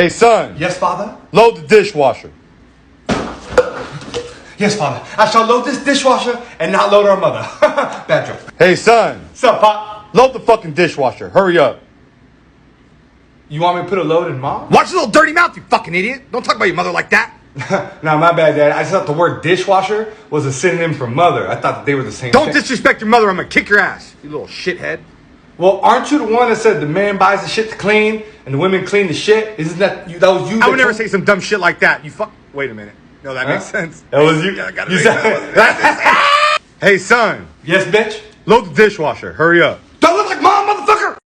Hey, son. Yes, Father? Load the dishwasher. Yes, Father. I shall load this dishwasher and not load our mother. Bad joke. Hey, son. Sup, Pop? Load the fucking dishwasher. Hurry up. You want me to put a load in Mom? Watch your little dirty mouth, you fucking idiot. Don't talk about your mother like that. Nah, my bad, Dad. I just thought the word dishwasher was a synonym for mother. I thought that they were the same Don't thing. disrespect your mother. I'm gonna kick your ass, you little shithead. Well, aren't you the one that said the man buys the shit to clean and the women clean the shit? Isn't that you? That was you. I would never say some dumb shit like that. You fuck. Wait a minute. No, that makes sense. That was you. I gotta You make said. Hey, son. Yes, bitch. Load the dishwasher. Hurry up.